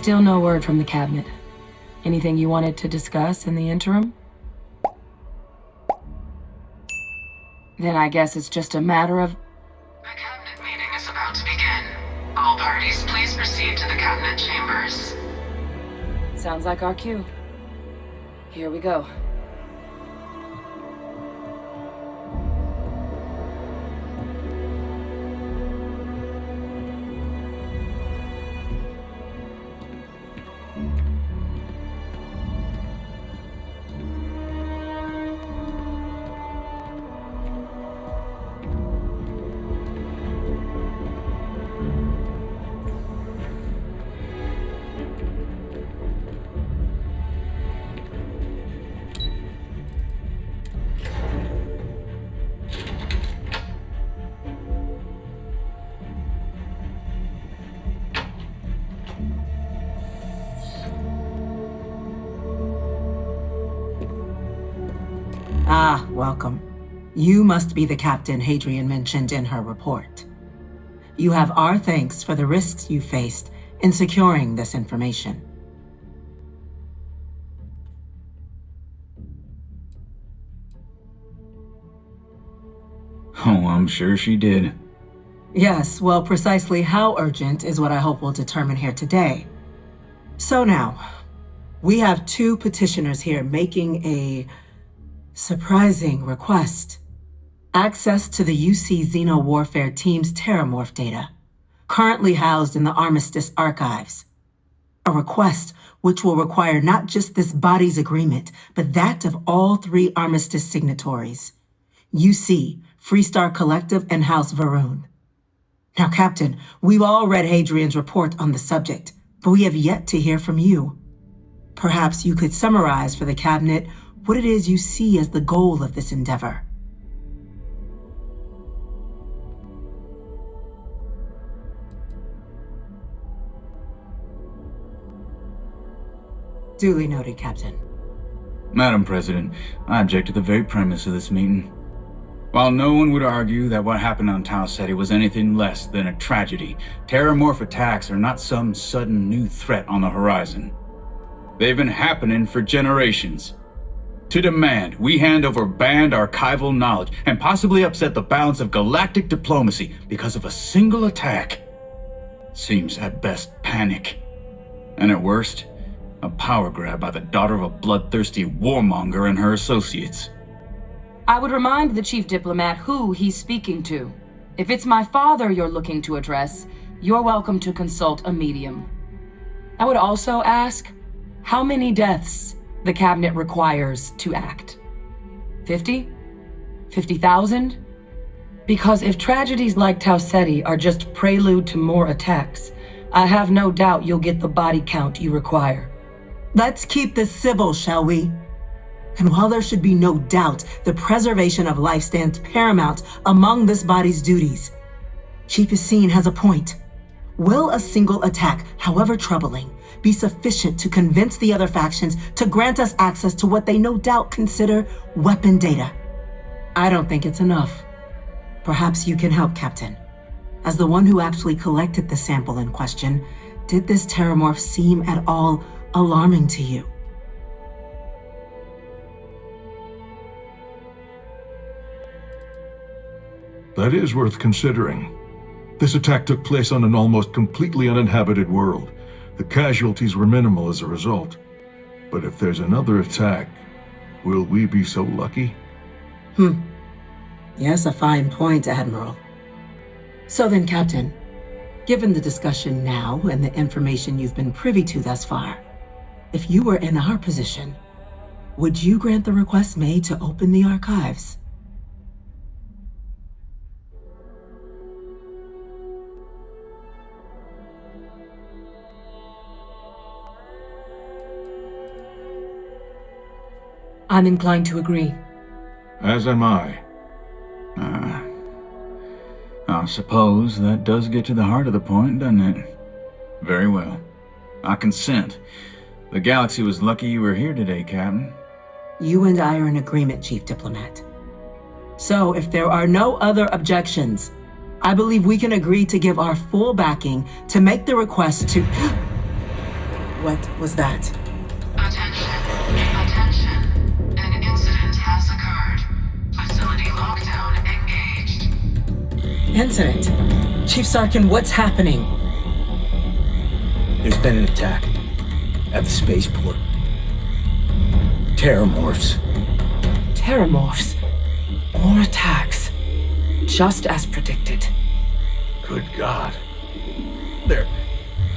Still no word from the cabinet. Anything you wanted to discuss in the interim? Then I guess it's just a matter of... The cabinet meeting is about to begin. All parties, please proceed to the cabinet chambers. Sounds like our cue. Here we go. Ah, welcome. You must be the captain Hadrian mentioned in her report. You have our thanks for the risks you faced in securing this information. Oh, I'm sure she did. Yes, well, precisely how urgent is what I hope we'll determine here today. So now, we have two petitioners here making a surprising request. Access to the UC Xeno-Warfare Team's Terrormorph data, currently housed in the Armistice archives. A request which will require not just this body's agreement, but that of all three Armistice signatories. UC, Freestar Collective, and House Varun. Now, Captain, we've all read Hadrian's report on the subject, but we have yet to hear from you. Perhaps you could summarize for the Cabinet what it is you see as the goal of this endeavor. Duly noted, Captain. Madam President, I object to the very premise of this meeting. While no one would argue that what happened on Tau Ceti was anything less than a tragedy, Terrormorph attacks are not some sudden new threat on the horizon. They've been happening for generations. To demand we hand over banned archival knowledge and possibly upset the balance of galactic diplomacy because of a single attack seems at best panic, and at worst, a power grab by the daughter of a bloodthirsty warmonger and her associates. I would remind the chief diplomat who he's speaking to. If it's my father you're looking to address, you're welcome to consult a medium. I would also ask how many deaths the cabinet requires to act. 50? 50,000? Because if tragedies like Tau Ceti are just prelude to more attacks, I have no doubt you'll get the body count you require. Let's keep this civil, shall we? And while there should be no doubt the preservation of life stands paramount among this body's duties, Chief Yassine has a point. Will a single attack, however troubling, be sufficient to convince the other factions to grant us access to what they no doubt consider weapon data? I don't think it's enough. Perhaps you can help, Captain. As the one who actually collected the sample in question, did this Terrormorph seem at all alarming to you? That is worth considering. This attack took place on an almost completely uninhabited world. The casualties were minimal as a result. But if there's another attack, will we be so lucky? Yes, a fine point, Admiral. So then, Captain, given the discussion now and the information you've been privy to thus far, if you were in our position, would you grant the request made to open the archives? I'm inclined to agree. As am I. I suppose that does get to the heart of the point, doesn't it? Very well. I consent. The galaxy was lucky you were here today, Captain. You and I are in agreement, Chief Diplomat. So, if there are no other objections, I believe we can agree to give our full backing to make the request to... What was that? Attention. Attention. An incident has occurred. Facility lockdown engaged. Incident? Chief Sarkin, what's happening? There's been an attack at the spaceport. Terrormorphs. Terrormorphs. More attacks. Just as predicted. Good God.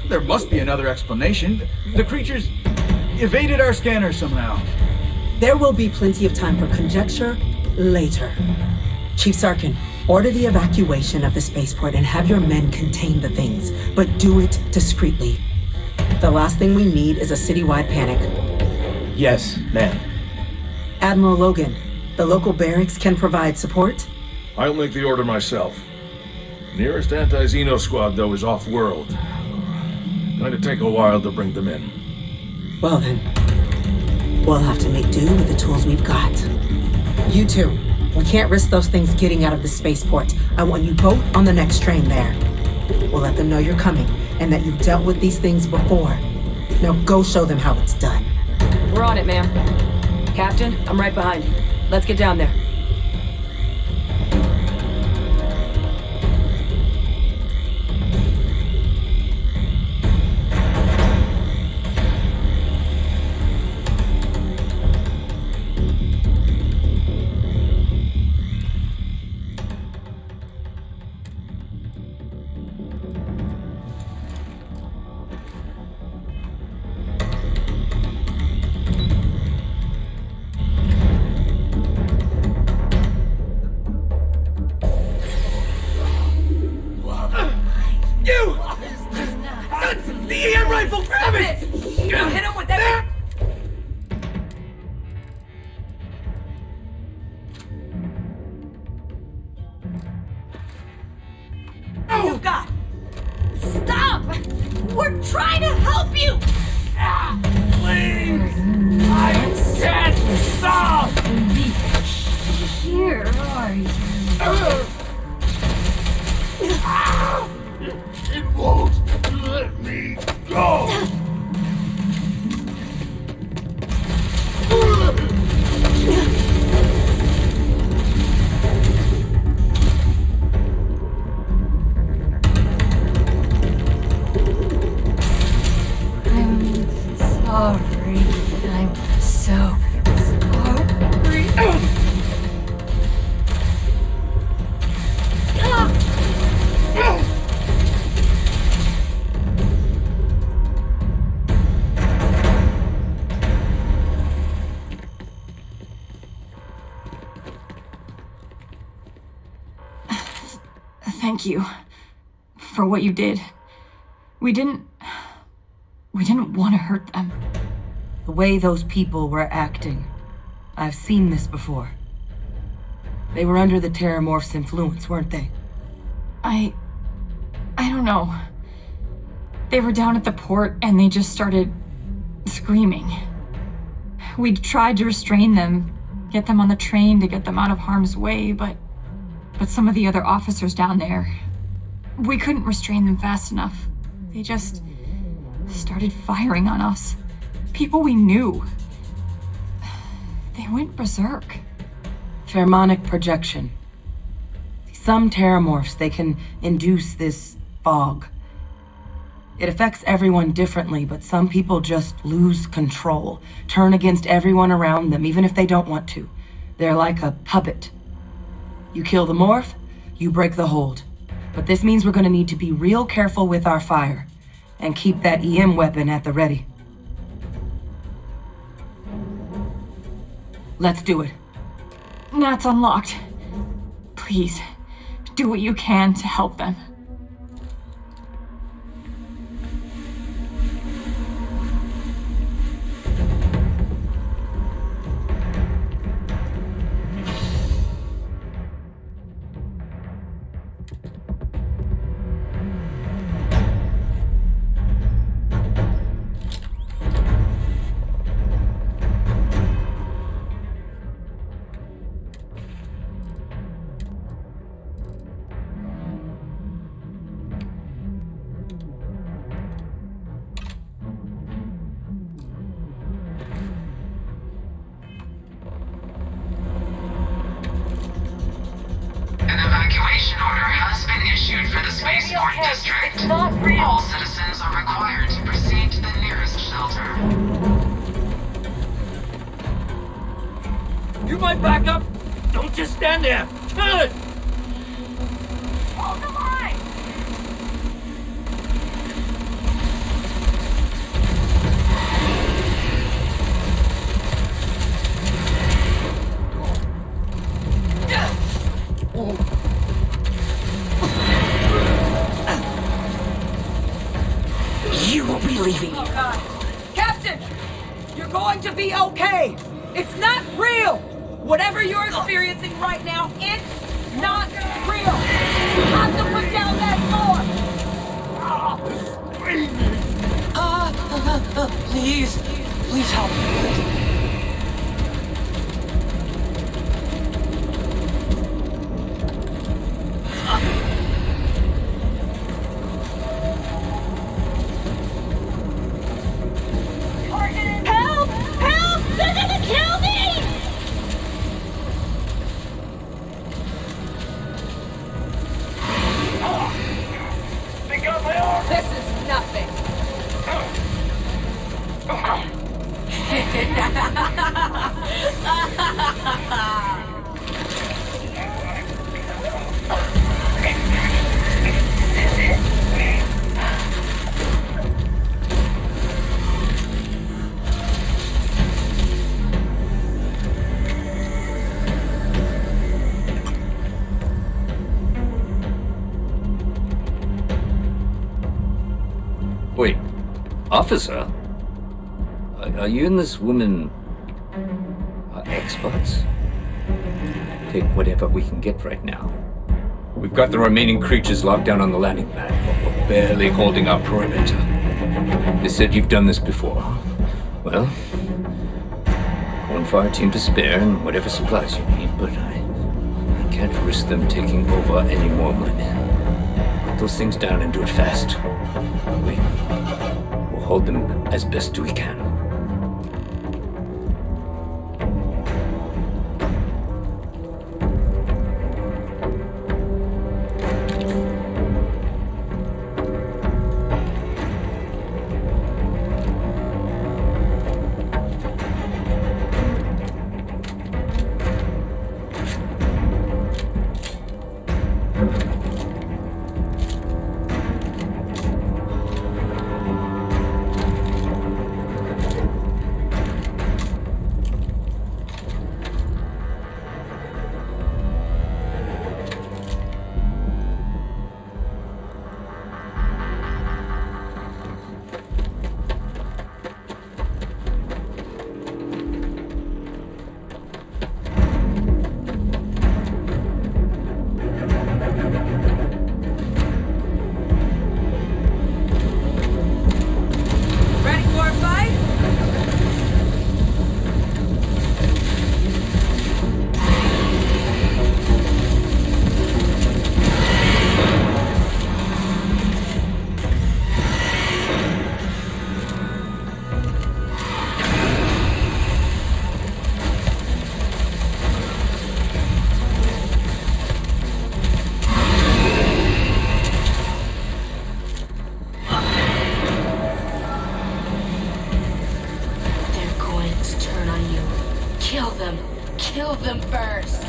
There must be another explanation. The creatures evaded our scanner somehow. There will be plenty of time for conjecture later. Chief Sarkin, order the evacuation of the spaceport and have your men contain the things, but do it discreetly. The last thing we need is a citywide panic. Yes, ma'am. Admiral Logan, the local barracks can provide support? I'll make the order myself. Nearest anti-Xeno squad, though, is off-world. Going to take a while to bring them in. Well then, we'll have to make do with the tools we've got. You two, we can't risk those things getting out of the spaceport. I want you both on the next train there. We'll let them know you're coming and that you've dealt with these things before. Now go show them how it's done. We're on it, ma'am. Captain, I'm right behind you. Let's get down there. Thank you for what you did. We didn't want to hurt them. The way those people were acting, I've seen this before. They were under the Terrormorph's influence, weren't they? I don't know. They were down at the port and they just started screaming. We tried to restrain them, get them on the train to get them out of harm's way, but some of the other officers down there, we couldn't restrain them fast enough. They just started firing on us. People we knew. They went berserk. Pheromonic projection. Some Terrormorphs, they can induce this fog. It affects everyone differently, but some people just lose control, turn against everyone around them, even if they don't want to. They're like a puppet. You kill the morph, you break the hold. But this means we're gonna need to be real careful with our fire, and keep that EM weapon at the ready. Let's do it. Nat's unlocked. Please, do what you can to help them. district. All citizens are required to proceed to the nearest shelter. You might back up! Don't just stand there! Kill it! Hold the line! You won't be leaving here. Oh, God. Captain! You're going to be okay! It's not real! Whatever you're experiencing right now, it's not real! You have to put down that door! Please. Please help me. Help! Help! They're gonna kill me! This is nothing. Wait, officer? Are you and this woman experts? Take whatever we can get right now. We've got the remaining creatures locked down on the landing pad, but we're barely holding our perimeter. They said you've done this before. Well, one fire team to spare and whatever supplies you need, but I can't risk them taking over any more of my men. Put those things down and do it fast. We'll hold them as best we can. Kill them first.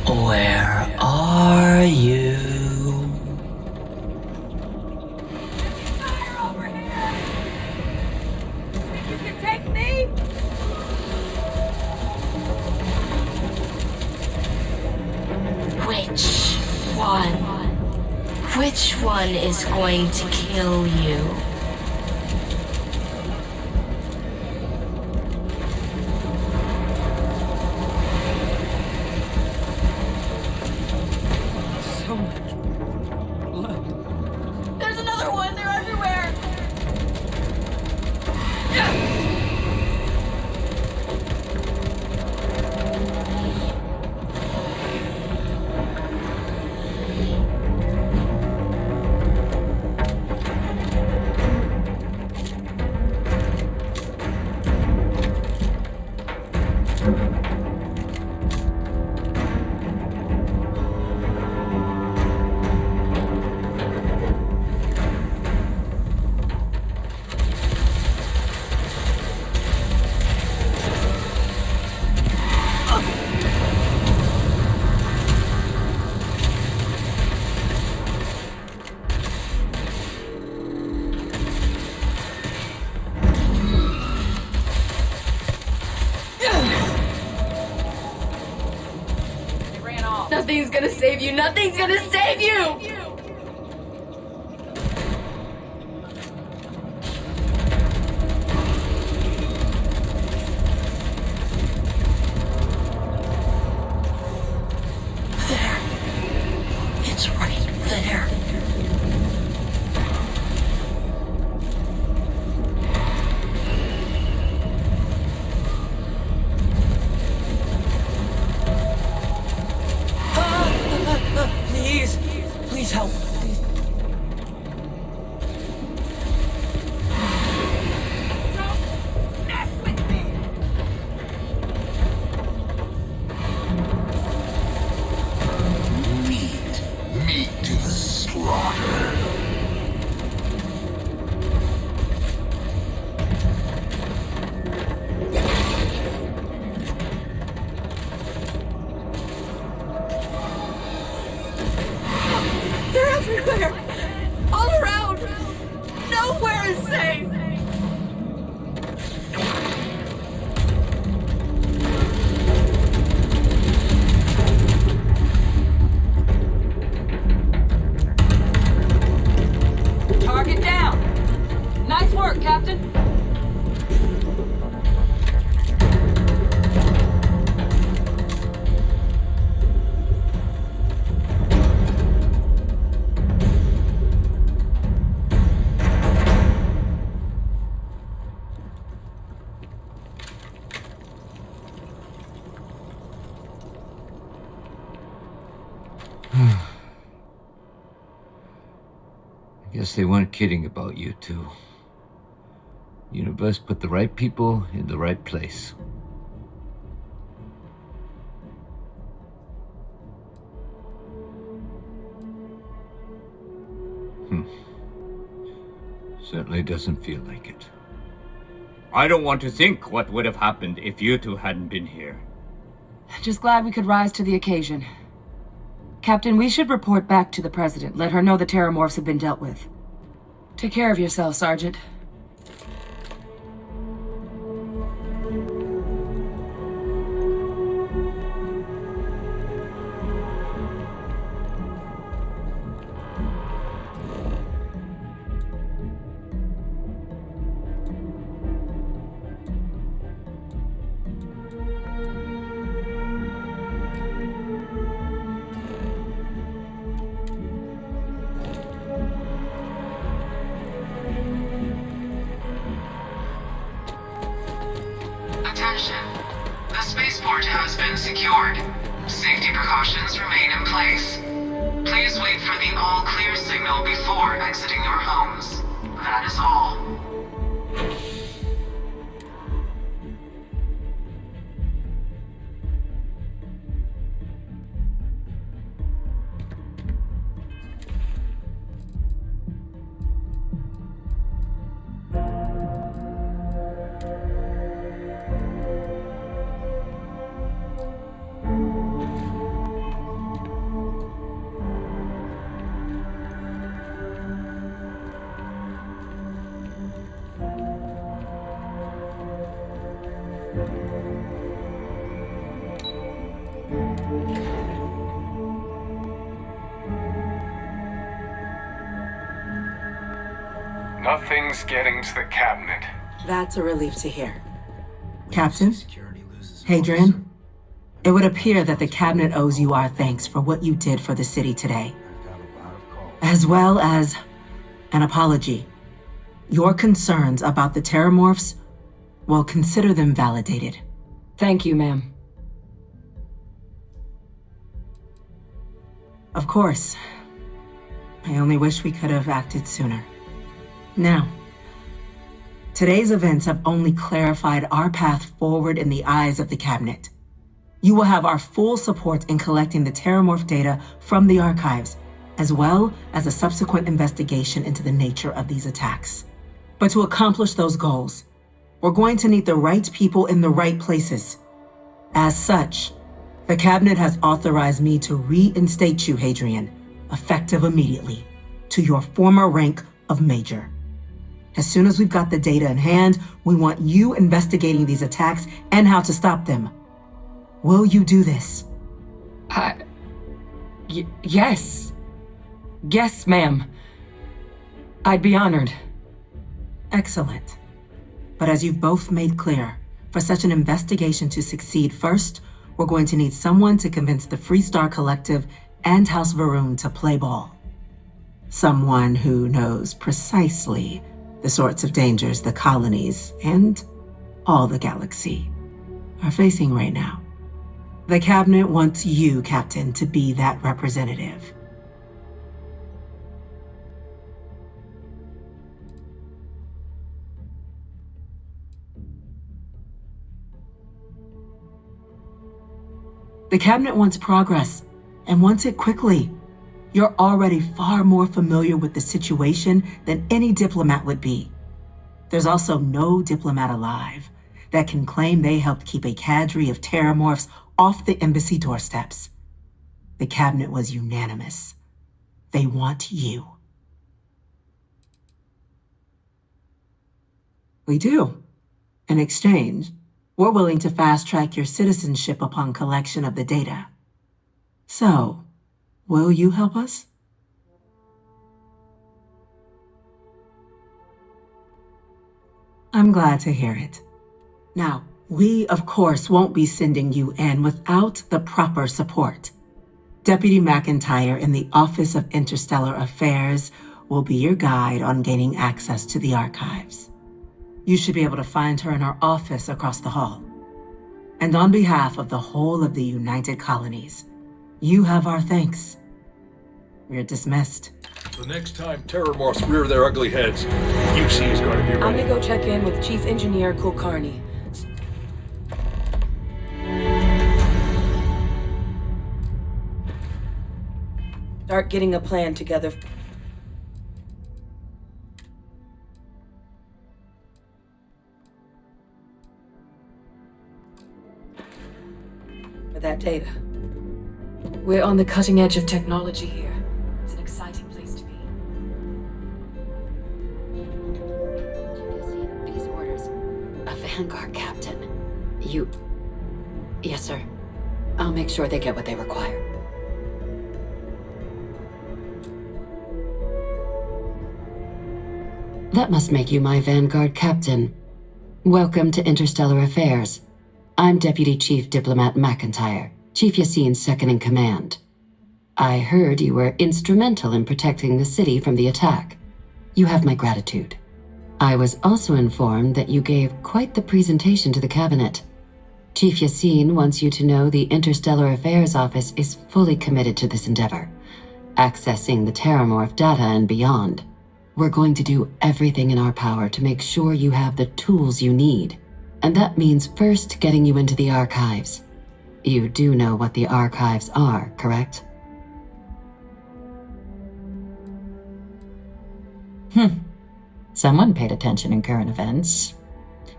Where are you? Fire over here! Think you can take me? Which one? Which one is going to kill you? So much blood. There's another one! They're everywhere! save you! Nothing's gonna save you! It's right there. Please, please help. Please. Don't mess with me! Meat to the slaughter. They're everywhere! All around! Nowhere is safe! Target down. Nice work, Captain. Guess they weren't kidding about you two. Universe put the right people in the right place. Certainly doesn't feel like it. I don't want to think what would have happened if you two hadn't been here. Just glad we could rise to the occasion. Captain, we should report back to the President. Let her know the Terrormorphs have been dealt with. Take care of yourself, Sergeant. Attention. The spaceport has been secured. Safety precautions remain in place. Please wait for the all-clear signal before exiting your homes. That is all. Nothing's getting to the cabinet. That's a relief to hear. Captain? Hadrian? It would appear that the cabinet owes you our thanks for what you did for the city today, as well as an apology. Your concerns about the Terrormorphs, well, consider them validated. Thank you, ma'am. Of course. I only wish we could have acted sooner. Now, today's events have only clarified our path forward in the eyes of the cabinet. You will have our full support in collecting the Terrormorph data from the archives, as well as a subsequent investigation into the nature of these attacks. But to accomplish those goals, we're going to need the right people in the right places. As such, the cabinet has authorized me to reinstate you, Hadrian, effective immediately, to your former rank of Major. As soon as we've got the data in hand, we want you investigating these attacks and how to stop them. Will you do this? Yes. Yes, ma'am. I'd be honored. Excellent. But as you've both made clear, for such an investigation to succeed, first, we're going to need someone to convince the Freestar Collective and House Varun to play ball. Someone who knows precisely the sorts of dangers the colonies and all the galaxy are facing right now. The Cabinet wants you, Captain, to be that representative. The Cabinet wants progress, and wants it quickly. You're already far more familiar with the situation than any diplomat would be. There's also no diplomat alive that can claim they helped keep a cadre of Terrormorphs off the embassy doorsteps. The Cabinet was unanimous. They want you. We do. In exchange, we're willing to fast-track your citizenship upon collection of the data. So, will you help us? I'm glad to hear it. Now, we, of course, won't be sending you in without the proper support. Deputy Macintyre in the Office of Interstellar Affairs will be your guide on gaining access to the archives. You should be able to find her in her office across the hall. And on behalf of the whole of the United Colonies, you have our thanks. You're dismissed. The next time Terrormorphs rear their ugly heads, UC is going to be ready. I'm gonna go check in with Chief Engineer Kulkarni. Start getting a plan together. For that data. We're on the cutting edge of technology here. It's an exciting place to be. These orders. A Vanguard captain. You... Yes, sir. I'll make sure they get what they require. That must make you my Vanguard captain. Welcome to Interstellar Affairs. I'm Deputy Chief Diplomat Macintyre, Chief Yassine's second-in-command. I heard you were instrumental in protecting the city from the attack. You have my gratitude. I was also informed that you gave quite the presentation to the Cabinet. Chief Yassine wants you to know the Interstellar Affairs Office is fully committed to this endeavor, accessing the Terrormorph data and beyond. We're going to do everything in our power to make sure you have the tools you need. And that means first getting you into the archives. You do know what the archives are, correct? Someone paid attention in current events.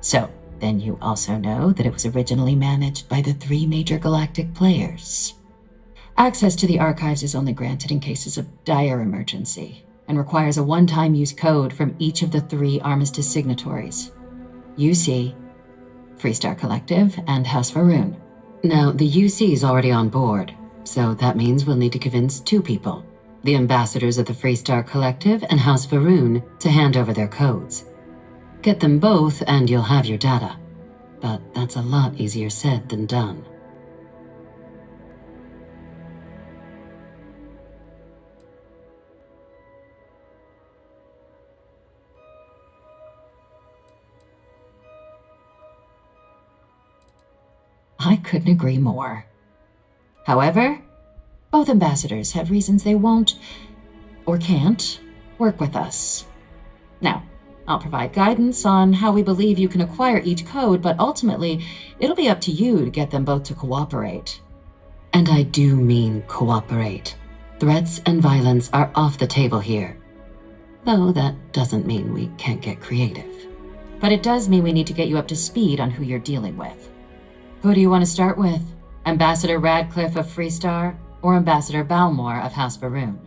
So, then you also know that it was originally managed by the 3 major galactic players. Access to the archives is only granted in cases of dire emergency, and requires a one-time use code from each of the 3 armistice signatories. UC, Freestar Collective, and House Varun. Now, the UC is already on board, so that means we'll need to convince 2 people, the ambassadors of the Freestar Collective and House Varun, to hand over their codes. Get them both and you'll have your data. But that's a lot easier said than done. I couldn't agree more. However, both ambassadors have reasons they won't, or can't, work with us. Now, I'll provide guidance on how we believe you can acquire each code, but ultimately, it'll be up to you to get them both to cooperate. And I do mean cooperate. Threats and violence are off the table here. Though that doesn't mean we can't get creative. But it does mean we need to get you up to speed on who you're dealing with. Who do you want to start with? Ambassador Radcliffe of Freestar, or Ambassador Balmore of House Varun?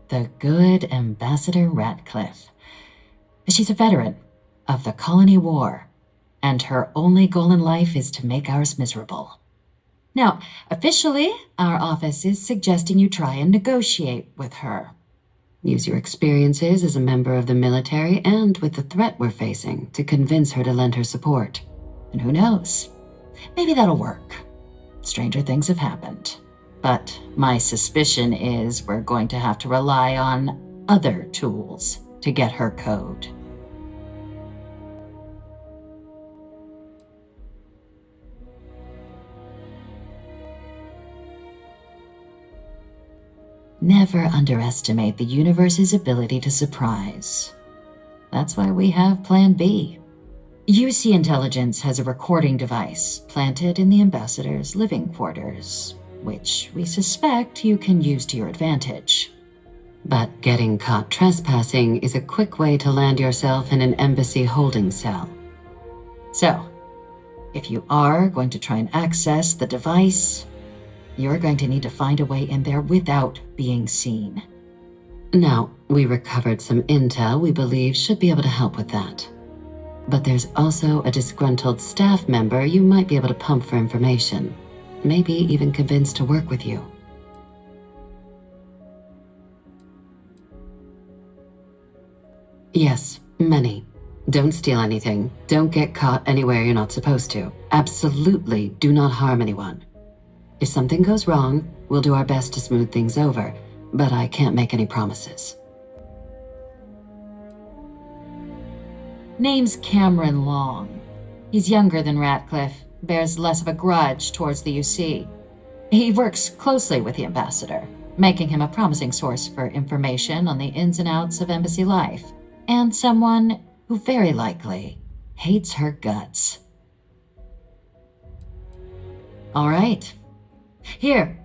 The good Ambassador Radcliffe. She's a veteran of the Colony War, and her only goal in life is to make ours miserable. Now, officially, our office is suggesting you try and negotiate with her. Use your experiences as a member of the military and with the threat we're facing to convince her to lend her support. And who knows? Maybe that'll work. Stranger things have happened. But my suspicion is we're going to have to rely on other tools to get her code. Never underestimate the universe's ability to surprise. That's why we have Plan B. UC Intelligence has a recording device planted in the ambassador's living quarters, which we suspect you can use to your advantage. But getting caught trespassing is a quick way to land yourself in an embassy holding cell. So, if you are going to try and access the device, you're going to need to find a way in there without being seen. Now, we recovered some intel we believe should be able to help with that. But there's also a disgruntled staff member you might be able to pump for information, maybe even convince to work with you. Yes, many. Don't steal anything. Don't get caught anywhere you're not supposed to. Absolutely do not harm anyone. If something goes wrong, we'll do our best to smooth things over, but I can't make any promises. Name's Cameron Long. He's younger than Ratcliffe, bears less of a grudge towards the UC. He works closely with the ambassador, making him a promising source for information on the ins and outs of embassy life, and someone who very likely hates her guts. All right. Here,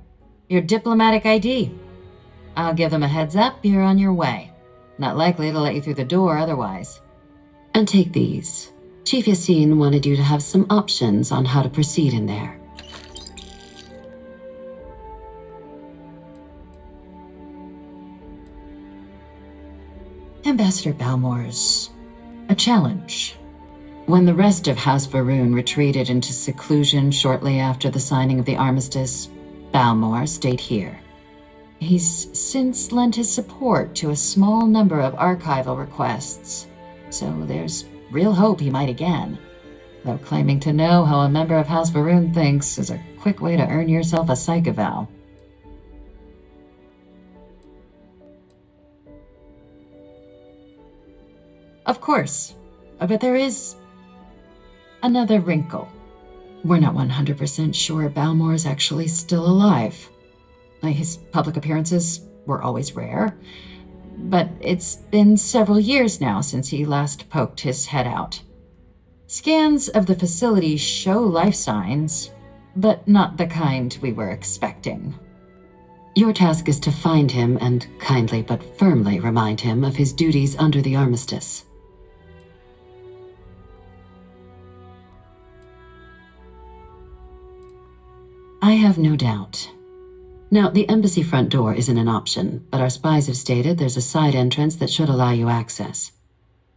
your diplomatic ID. I'll give them a heads up you're on your way. Not likely to let you through the door otherwise. And take these. Chief Yassine wanted you to have some options on how to proceed in there. Ambassador Balmore's a challenge. When the rest of House Varun retreated into seclusion shortly after the signing of the armistice, Balmore stayed here. He's since lent his support to a small number of archival requests, so there's real hope he might again. Though claiming to know how a member of House Varun thinks is a quick way to earn yourself a psych eval. Of course, but there is another wrinkle. We're not 100% sure Balmore's actually still alive. His public appearances were always rare, but it's been several years now since he last poked his head out. Scans of the facility show life signs, but not the kind we were expecting. Your task is to find him and kindly but firmly remind him of his duties under the armistice. I have no doubt. Now, the embassy front door isn't an option, but our spies have stated there's a side entrance that should allow you access.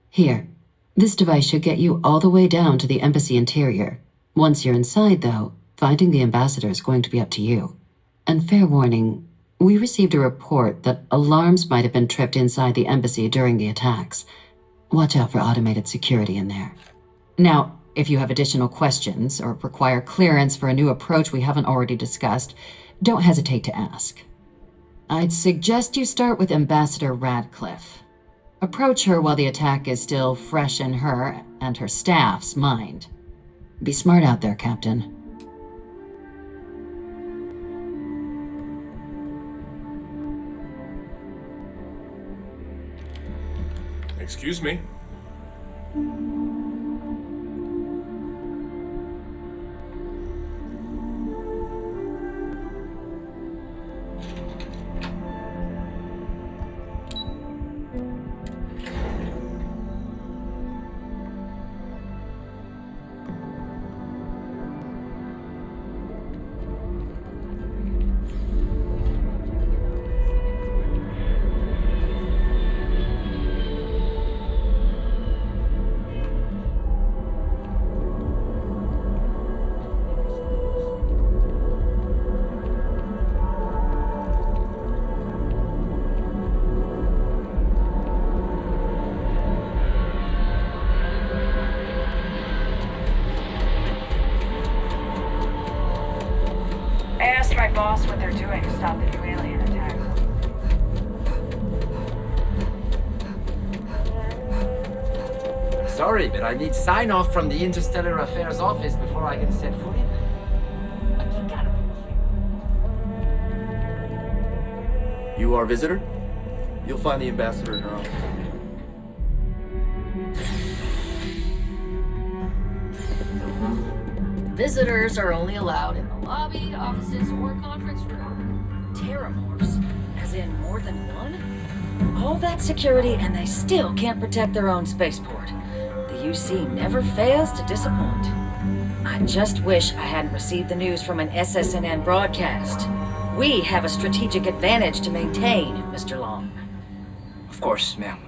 Here, this device should get you all the way down to the embassy interior. Once you're inside, though, finding the ambassador is going to be up to you. And fair warning, we received a report that alarms might have been tripped inside the embassy during the attacks. Watch out for automated security in there. Now, if you have additional questions or require clearance for a new approach we haven't already discussed, don't hesitate to ask. I'd suggest you start with Ambassador Radcliffe. Approach her while the attack is still fresh in her and her staff's mind. Be smart out there, Captain. Excuse me. boss what they're doing to stop the new alien attacks. Sorry, but I need sign-off from the Interstellar Affairs office before I can set foot in. You are a visitor? You'll find the ambassador in her office. Visitors are only allowed in the lobby, offices, or conference room. Terrormorphs, as in more than one? All that security and they still can't protect their own spaceport. The UC never fails to disappoint. I just wish I hadn't received the news from an SSNN broadcast. We have a strategic advantage to maintain, Mr. Long. Of course, ma'am.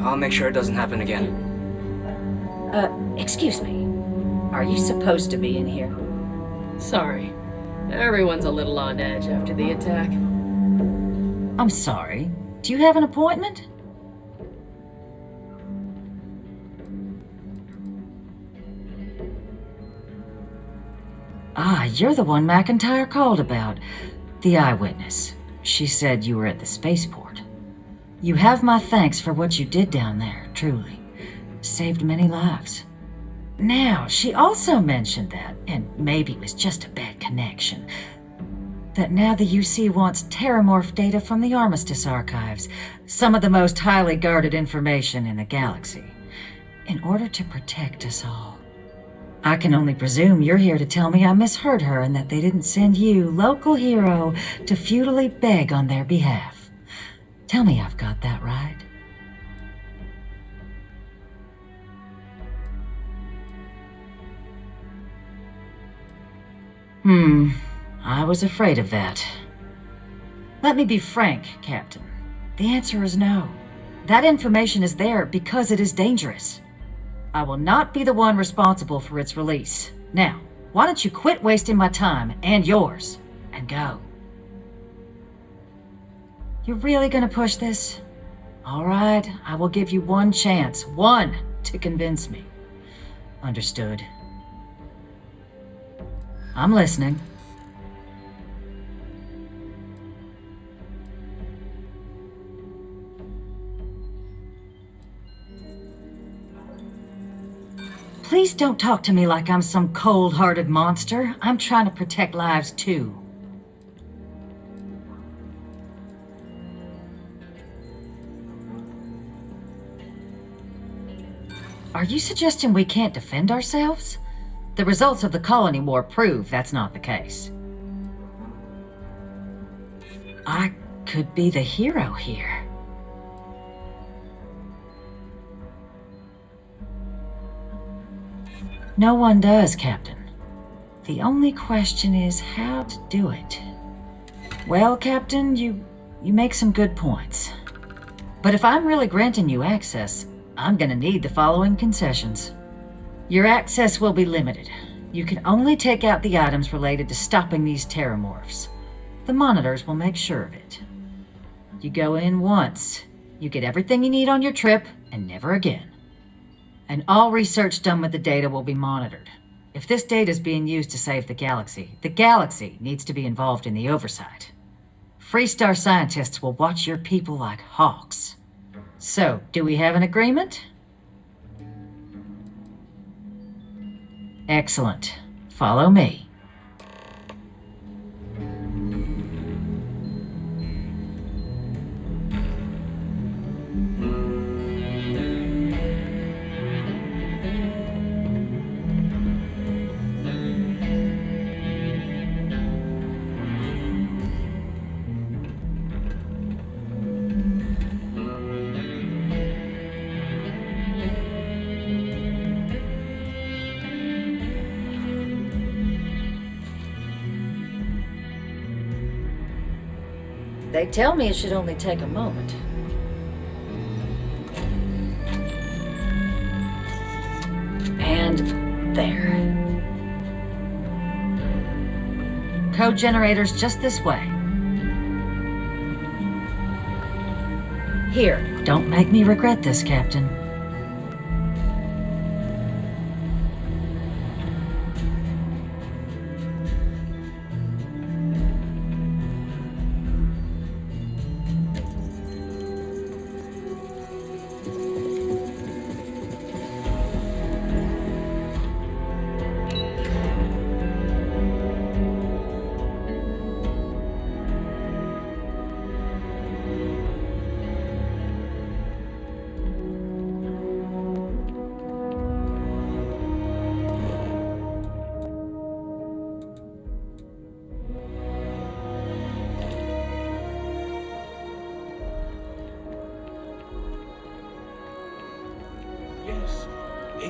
I'll make sure it doesn't happen again. Excuse me. Are you supposed to be in here? Sorry. Everyone's a little on edge after the attack. I'm sorry. Do you have an appointment? Ah, you're the one Macintyre called about. The eyewitness. She said you were at the spaceport. You have my thanks for what you did down there, truly. Saved many lives. Now, she also mentioned that, and maybe it was just a bad connection, that now the UC wants Terrormorph data from the Armistice archives, some of the most highly guarded information in the galaxy, in order to protect us all. I can only presume you're here to tell me I misheard her and that they didn't send you, local hero, to futilely beg on their behalf. Tell me I've got that right. I was afraid of that. Let me be frank, Captain. The answer is no. That information is there because it is dangerous. I will not be the one responsible for its release. Now, why don't you quit wasting my time and yours, and go? You're really gonna push this? All right, I will give you one chance, one, to convince me. Understood. I'm listening. Please don't talk to me like I'm some cold-hearted monster. I'm trying to protect lives too. Are you suggesting we can't defend ourselves? The results of the Colony War prove that's not the case. I could be the hero here. No one does, Captain. The only question is how to do it. Well, Captain, you make some good points. But if I'm really granting you access, I'm gonna need the following concessions. Your access will be limited. You can only take out the items related to stopping these Terrormorphs. The monitors will make sure of it. You go in once. You get everything you need on your trip, and never again. And all research done with the data will be monitored. If this data is being used to save the galaxy needs to be involved in the oversight. Freestar scientists will watch your people like hawks. So, do we have an agreement? Excellent. Follow me. They tell me it should only take a moment. And there. Code generators just this way. Here, don't make me regret this, Captain.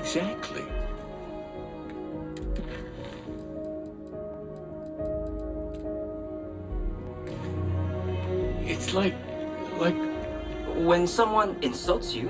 Exactly. It's like... When someone insults you,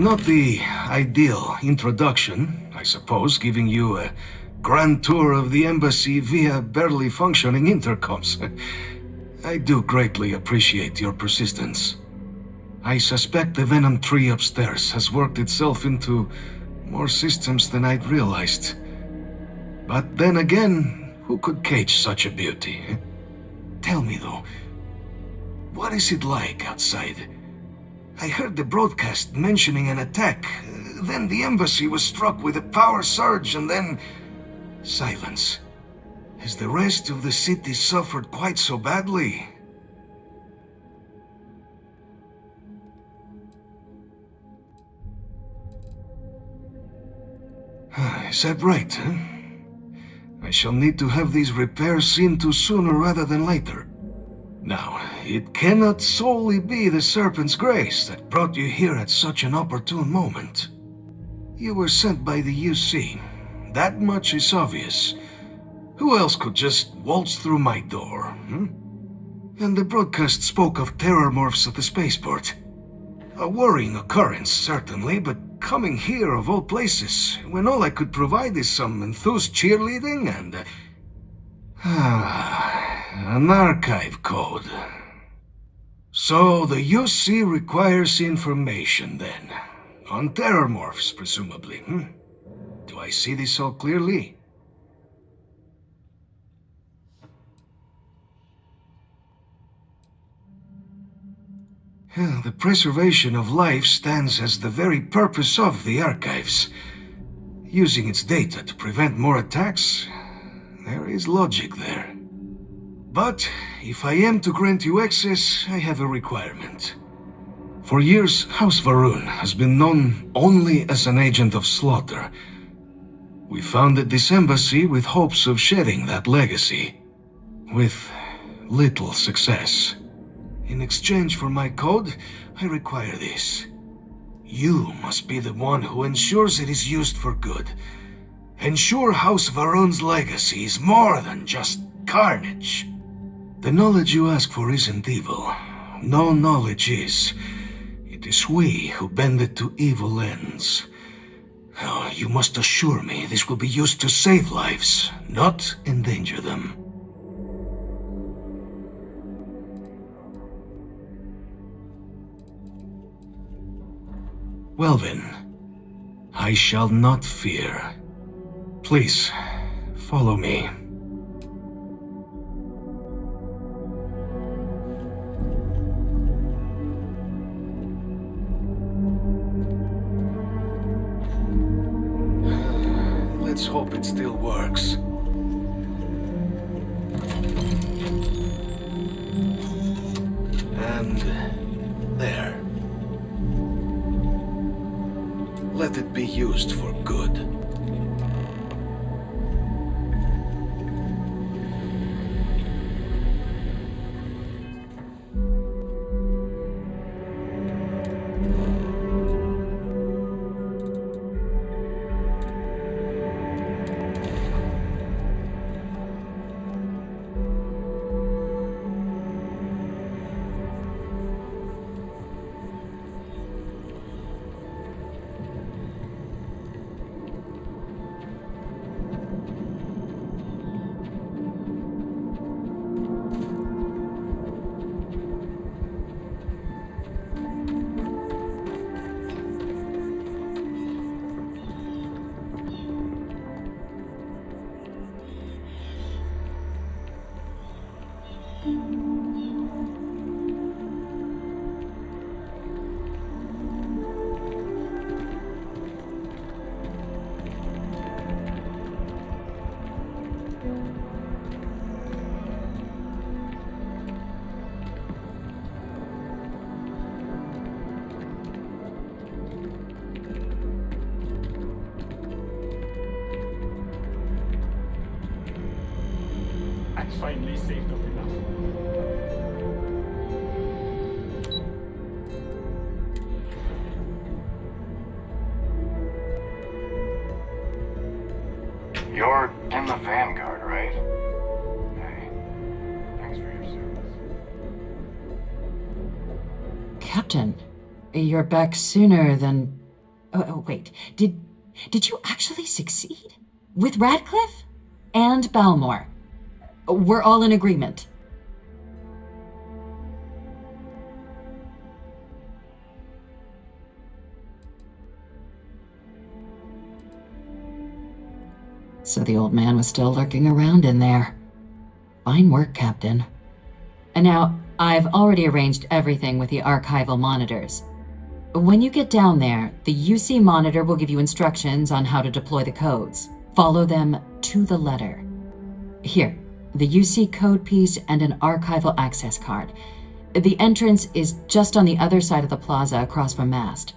Not the ideal introduction, I suppose, giving you a grand tour of the embassy via barely functioning intercoms. I do greatly appreciate your persistence. I suspect the Venom tree upstairs has worked itself into more systems than I'd realized. But then again, who could cage such a beauty? Tell me though, what is it like outside? I heard the broadcast mentioning an attack, then the embassy was struck with a power surge and then... silence. Has the rest of the city suffered quite so badly? Is that right, huh? I shall need to have these repairs seen to sooner rather than later. Now, it cannot solely be the Serpent's grace that brought you here at such an opportune moment. You were sent by the UC. That much is obvious. Who else could just waltz through my door, And the broadcast spoke of Terrormorphs at the spaceport. A worrying occurrence, certainly, but coming here of all places, when all I could provide is some enthused cheerleading and... an archive code. So the UC requires information, then. On Terrormorphs, presumably, Do I see this all clearly? The preservation of life stands as the very purpose of the archives. Using its data to prevent more attacks, there is logic there. But if I am to grant you access, I have a requirement. For years, House Varun has been known only as an agent of slaughter. We founded this embassy with hopes of shedding that legacy, with little success. In exchange for my code, I require this. You must be the one who ensures it is used for good. Ensure House Varun's legacy is more than just carnage. The knowledge you ask for isn't evil. No knowledge is. It is we who bend it to evil ends. Oh, you must assure me this will be used to save lives, not endanger them. Well then, I shall not fear. Please, follow me. Let's hope it still works. And there. Let it be used for good. Finally saved up enough. You're in the Vanguard, right? Hey, thanks for your service. Captain, you're back sooner than Oh, wait. Did you actually succeed? With Radcliffe? And Balmore? We're all in agreement. So the old man was still lurking around in there. Fine work, Captain. And now, I've already arranged everything with the archival monitors. When you get down there, the UC monitor will give you instructions on how to deploy the codes. Follow them to the letter. Here, the UC code piece and an archival access card. The entrance is just on the other side of the plaza across from MAST.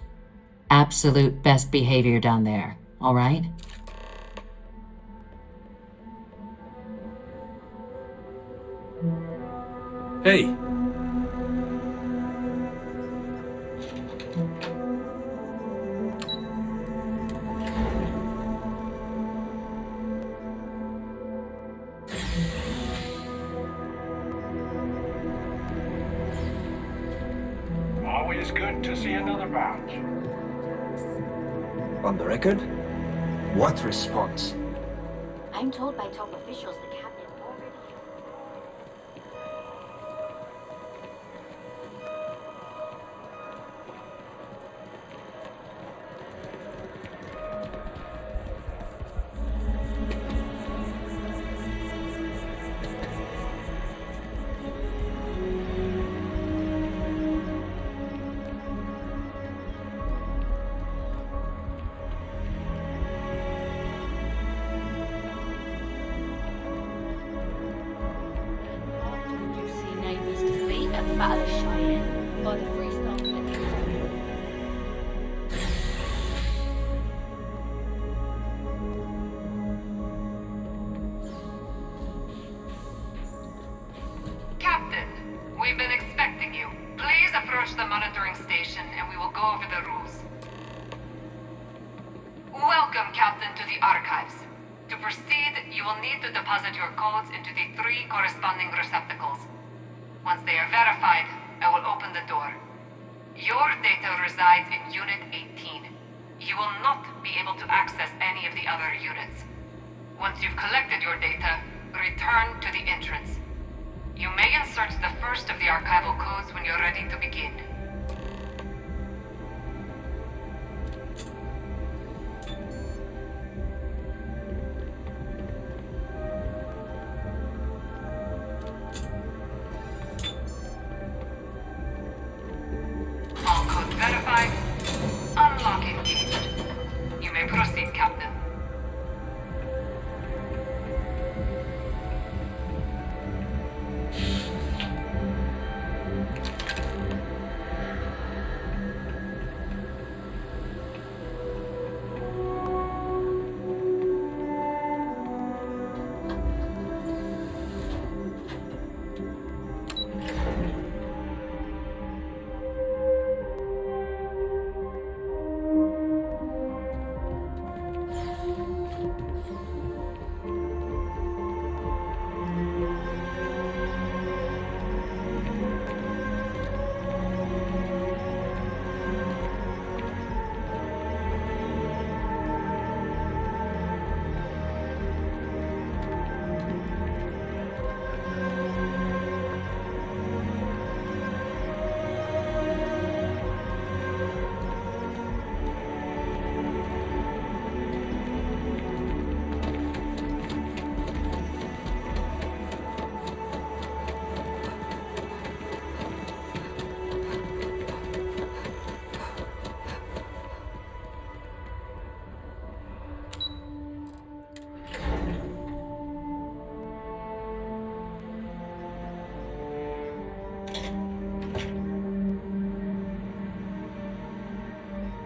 Absolute best behavior down there, all right? Hey. Always good to see another batch. On the record? What response? I'm told by top officials the cabinet already... Battle of Cheyenne by the Freestar Collective. Captain, we've been expecting you. Please approach the monitoring station and we will go over the rules. Welcome, Captain, to the archives. To proceed, you will need to deposit your codes into the 3 corresponding receptacles. Once they are verified, I will open the door. Your data resides in Unit 18. You will not be able to access any of the other units. Once you've collected your data, return to the entrance. You may insert the first of the archival codes when you're ready to begin. All codes verified. Unlock engaged. You may proceed, Captain.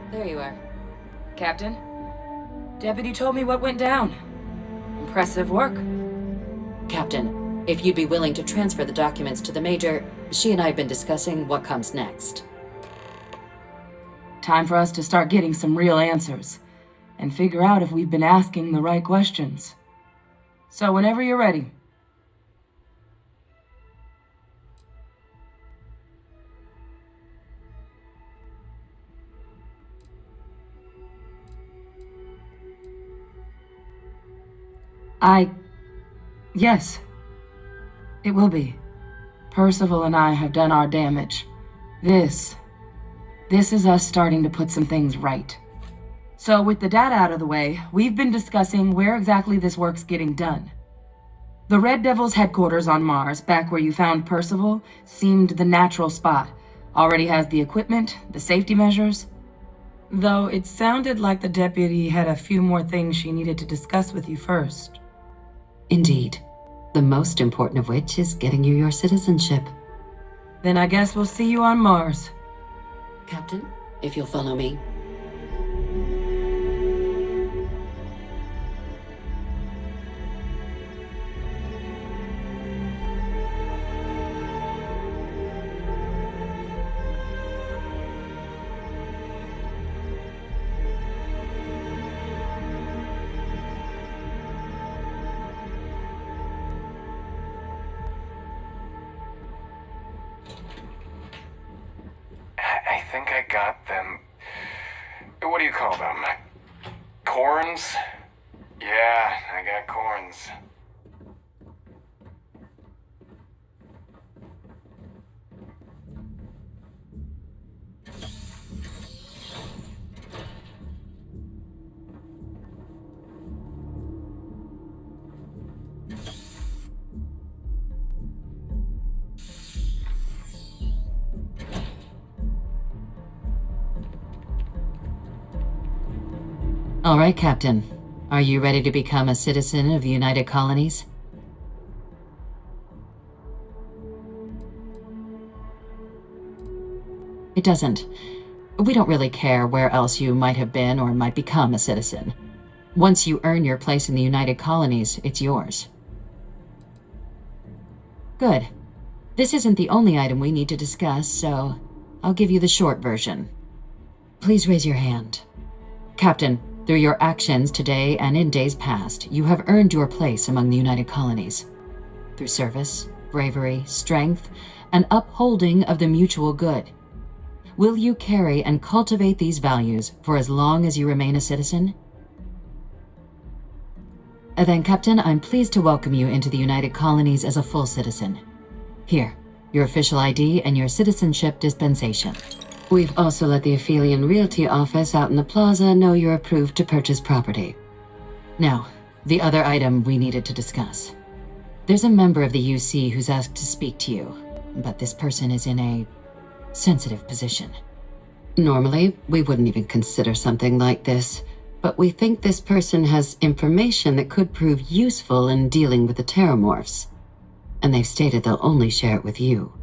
There you are. Captain, Deputy told me what went down. Impressive work. Captain, if you'd be willing to transfer the documents to the Major, she and I have been discussing what comes next. Time for us to start getting some real answers, and figure out if we've been asking the right questions. So whenever you're ready. Yes. It will be. Percival and I have done our damage. This is us starting to put some things right. So with the data out of the way, we've been discussing where exactly this work's getting done. The Red Devil's headquarters on Mars, back where you found Percival, seemed the natural spot. Already has the equipment, the safety measures. Though it sounded like the deputy had a few more things she needed to discuss with you first. Indeed. The most important of which is getting you your citizenship. Then I guess we'll see you on Mars. Captain, if you'll follow me. I think I got them. What do you call them? Corns? Yeah, I got corns. All right, Captain. Are you ready to become a citizen of the United Colonies? It doesn't. We don't really care where else you might have been or might become a citizen. Once you earn your place in the United Colonies, it's yours. Good. This isn't the only item we need to discuss, so I'll give you the short version. Please raise your hand. Captain, through your actions today and in days past, you have earned your place among the United Colonies. Through service, bravery, strength, and upholding of the mutual good. Will you carry and cultivate these values for as long as you remain a citizen? Then, Captain, I'm pleased to welcome you into the United Colonies as a full citizen. Here, your official ID and your citizenship dispensation. We've also let the Aphelion Realty office out in the plaza know you're approved to purchase property. Now, the other item we needed to discuss. There's a member of the UC who's asked to speak to you, but this person is in a sensitive position. Normally, we wouldn't even consider something like this, but we think this person has information that could prove useful in dealing with the Terrormorphs. And they've stated they'll only share it with you.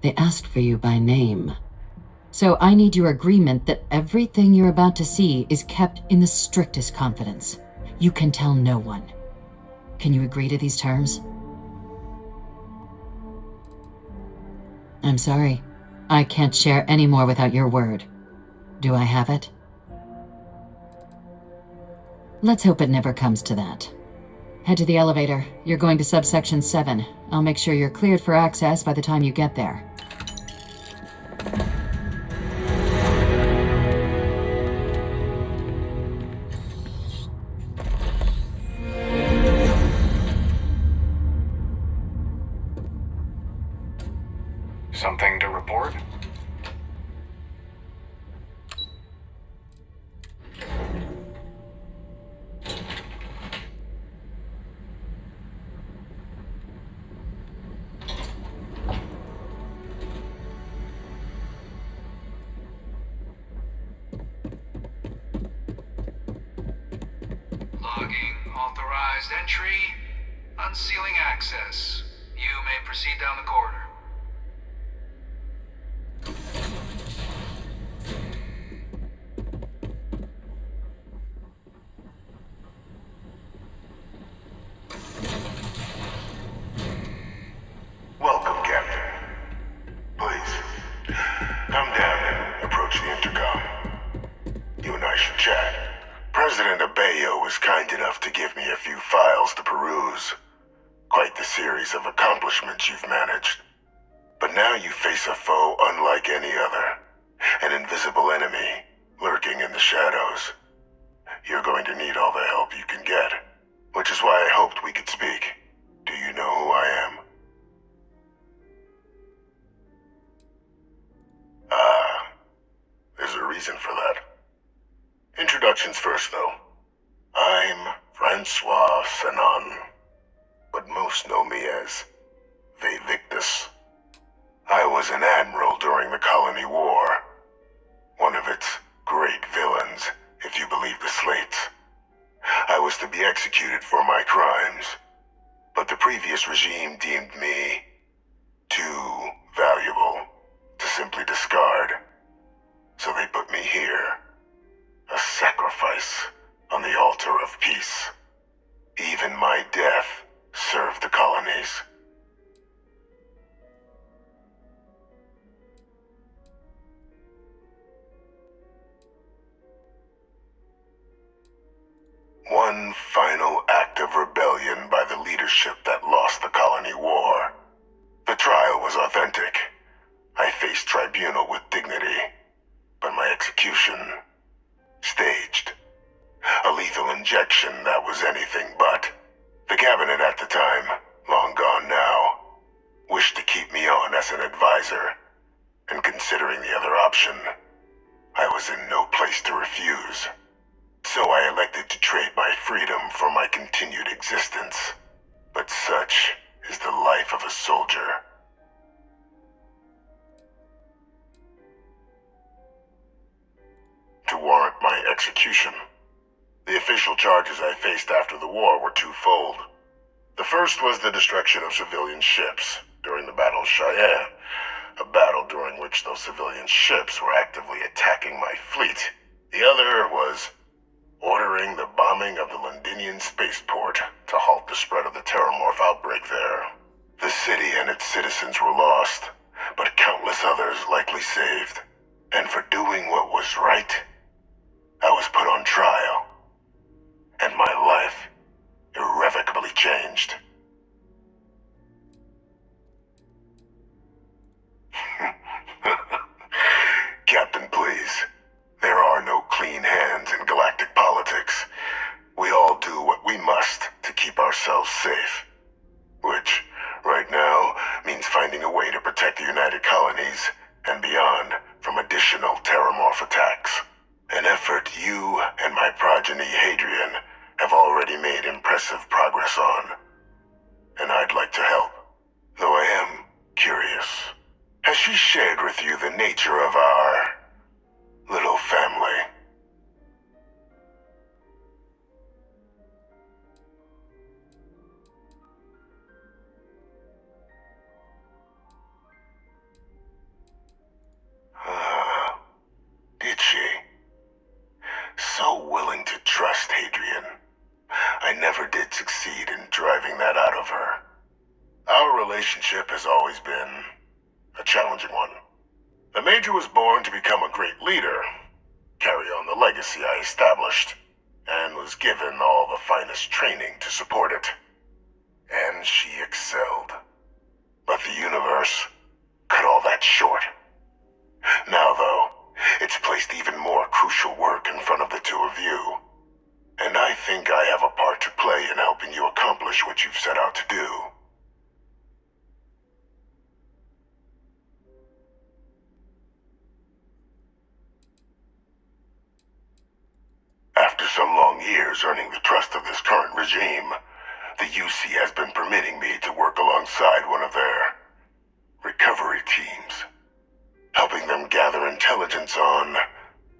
They asked for you by name. So I need your agreement that everything you're about to see is kept in the strictest confidence. You can tell no one. Can you agree to these terms? I'm sorry. I can't share any more without your word. Do I have it? Let's hope it never comes to that. Head to the elevator. You're going to subsection 7. I'll make sure you're cleared for access by the time you get there. Something to report? Logging authorized entry. Unsealing access. You may proceed down the corridor. Welcome, Captain. Please, come down and approach the intercom. You and I should chat. President Abello was kind enough to give me a few files to peruse. Quite the series of accomplishments you've managed. But now you face a foe unlike any other. An invisible enemy, lurking in the shadows. You're going to need all the help you can get. which is why I hoped we could speak. Do you know who I am? There's a reason for that. Introductions first, though. I'm Francois Sanon, but most know me as Vivictus. I was an admiral during the Colony War, one of its great villains, if you believe the slates. I was to be executed for my crimes, but the previous regime deemed me too valuable to simply discard. So they put me here, a sacrifice on the altar of peace. Even my death served the colonies. One final act of rebellion by the leadership that lost the Colony War. The trial was authentic. I faced tribunal with dignity, but my execution, staged. A lethal injection that was anything but. The cabinet at the time, long gone now, wished to keep me on as an advisor, and considering the other option, I was in no place to refuse. So I elected to trade my freedom for my continued existence. But such is the life of a soldier. To warrant my execution, the official charges I faced after the war were twofold. The first was the destruction of civilian ships during the Battle of Cheyenne, a battle during which those civilian ships were actively attacking my fleet. The other was ordering the bombing of the Londinion spaceport to halt the spread of the Terrormorph outbreak there. The city and its citizens were lost, but countless others likely saved. And for doing what was right, I was put on trial, and my life irrevocably changed. Captain, please. There are no clean hands in galactic politics. We all do what we must to keep ourselves safe. Which, right now, means finding a way to protect the United Colonies and beyond from additional Terrormorph attacks. An effort you and my progeny Hadrian have already made impressive progress on. And I'd like to help, though I am curious. Has she shared with you the nature of our little family? Did she? So willing to trust Hadrian. I never did succeed in driving that out of her. Our relationship has always been a challenging one. The Major was born to become a great leader, carry on the legacy I established, and was given all the finest training to support it. And she excelled. But the universe cut all that short. Now, though, it's placed even more crucial work in front of the two of you. And I think I have a part to play in helping you accomplish what you've set out to do. After some long years earning the trust of this current regime, the UC has been permitting me to work alongside one of their recovery teams, helping them gather intelligence on,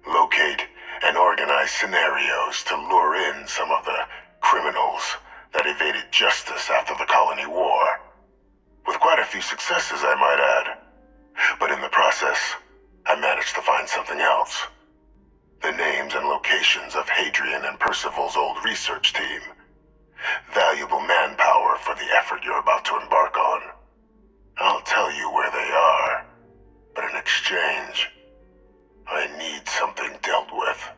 locate, and organize scenarios to lure in some of the criminals that evaded justice after the Colony War. With quite a few successes, I might add. But in the process, I managed to find something else. The names and locations of Hadrian and Percival's old research team. Valuable manpower for the effort you're about to embark on. I'll tell you where they are, but in exchange, I need something dealt with.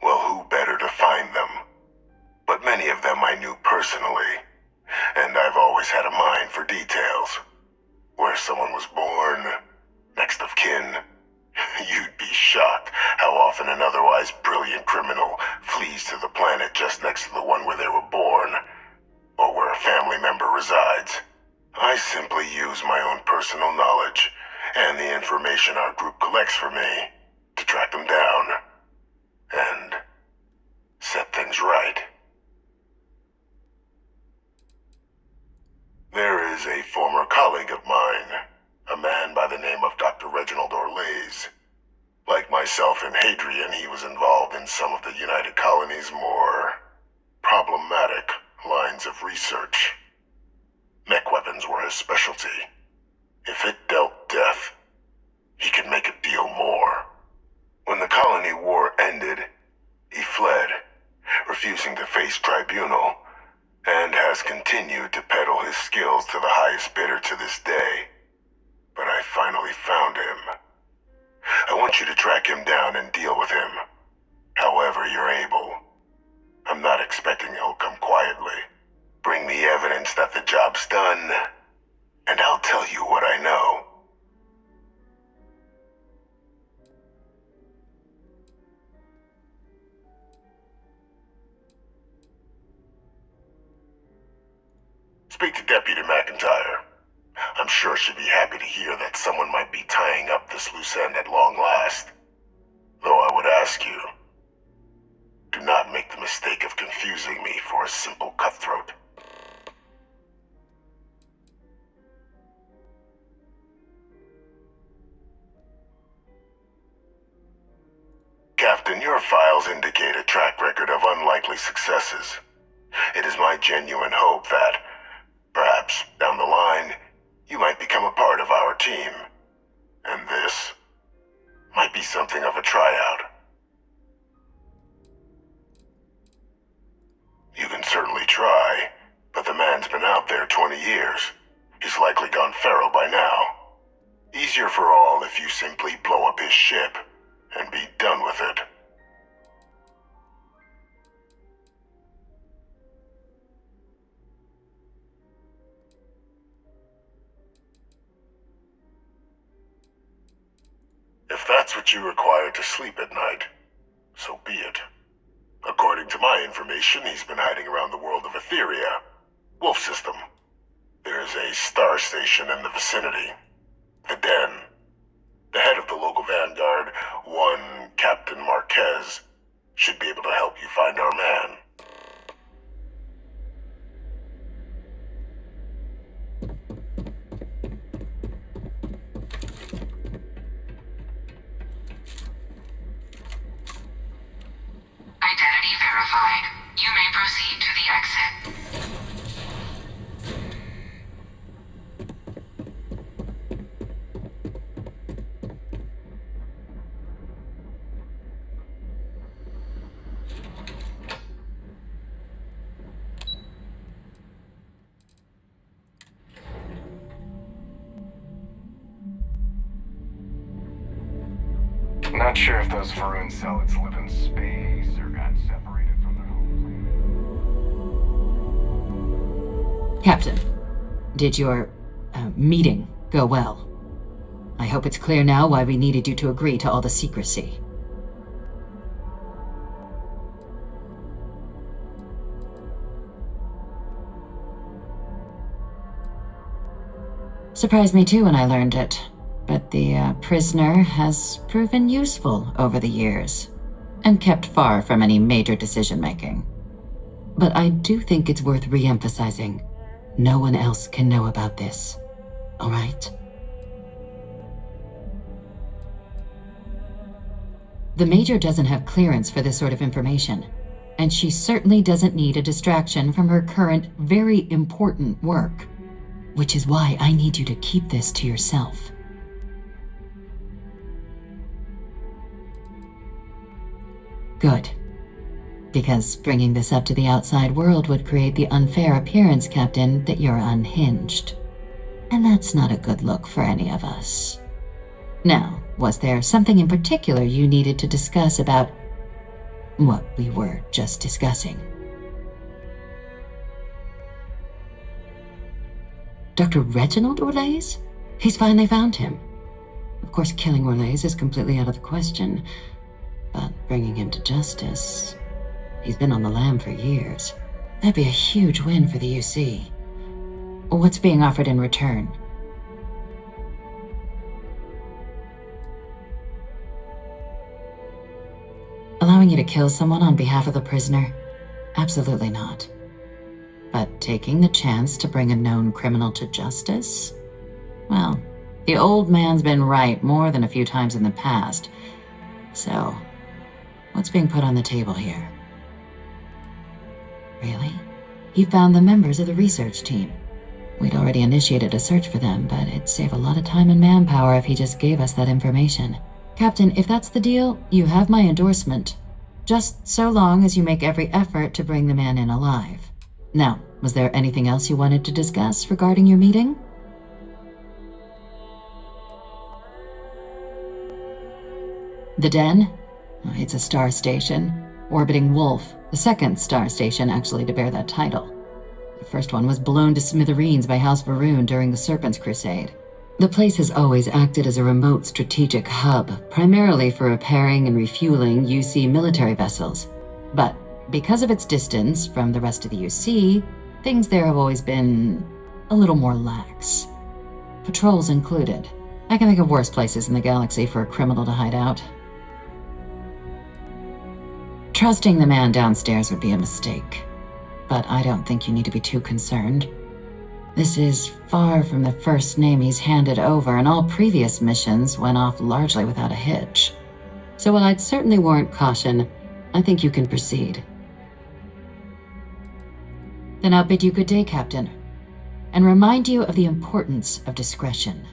Well, who better to find them? But many of them I knew personally, and I've always had a mind for details. Where someone was an otherwise brilliant criminal flees to the planet just next to the one where they were born, or where a family member resides, I simply use my own personal knowledge and the information our group collects for me to track them down and set things right. There is a former colleague of mine, a man by the name of Dr. Reginald Orlaise. Like myself and Hadrian, he was involved in some of the United Colonies' more problematic lines of research. Mech weapons were his specialty. If it dealt death, he could make a deal more. When the colony war ended, he fled, refusing to face tribunal, and has continued to peddle his skills to the highest bidder to this day. But I finally found him. I want you to track him down and deal with him, however you're able. I'm not expecting he'll come quietly. Bring me evidence that the job's done, and I'll tell you what I know. Speak to Deputy Macintyre. I'm sure she'd be happy to hear that someone might be tying up this loose end at long last. Though I would ask you, do not make the mistake of confusing me for a simple cutthroat. Captain, your files indicate a track record of unlikely successes. It is my genuine hope that, perhaps down the line, you might become a part of our team. And this might be something of a tryout. You can certainly try, but the man's been out there 20 years. He's likely gone feral by now. Easier for all if you simply blow up his ship and be done with it. If that's what you require to sleep at night, so be it. According to my information, he's been hiding around the world of Etheria, Wolf System. There is a star station in the vicinity, the Den. The head of the local vanguard, one Captain Marquez, should be able to help you find our man. Identity verified. You may proceed to the exit. Not sure if those Varun zealots live in space or got separated from their home planet. Captain, did your meeting go well? I hope it's clear now why we needed you to agree to all the secrecy. Surprised me too when I learned it. But the prisoner has proven useful over the years, and kept far from any major decision-making. But I do think it's worth re-emphasizing. No one else can know about this, all right? The Major doesn't have clearance for this sort of information, and she certainly doesn't need a distraction from her current, very important work, which is why I need you to keep this to yourself. Good. Because bringing this up to the outside world would create the unfair appearance, Captain, that you're unhinged. And that's not a good look for any of us. Now, was there something in particular you needed to discuss about what we were just discussing? Dr. Reginald Orlaise? He's finally found him. Of course, killing Orlaise is completely out of the question, but bringing him to justice. He's been on the lam for years. That'd be a huge win for the UC. What's being offered in return? Allowing you to kill someone on behalf of the prisoner? Absolutely not. But taking the chance to bring a known criminal to justice? Well, the old man's been right more than a few times in the past. So, what's being put on the table here? Really? He found the members of the research team. We'd already initiated a search for them, but it'd save a lot of time and manpower if he just gave us that information. Captain, if that's the deal, you have my endorsement. Just so long as you make every effort to bring the man in alive. Now, was there anything else you wanted to discuss regarding your meeting? The Den? It's a star station. Orbiting Wolf, the second star station actually to bear that title. The first one was blown to smithereens by House Varun during the Serpent's Crusade. The place has always acted as a remote strategic hub, primarily for repairing and refueling UC military vessels. But because of its distance from the rest of the UC, things there have always been a little more lax. Patrols included. I can think of worse places in the galaxy for a criminal to hide out. Trusting the man downstairs would be a mistake, but I don't think you need to be too concerned. This is far from the first name he's handed over, and all previous missions went off largely without a hitch. So while I'd certainly warrant caution, I think you can proceed. Then I'll bid you good day, Captain, and remind you of the importance of discretion.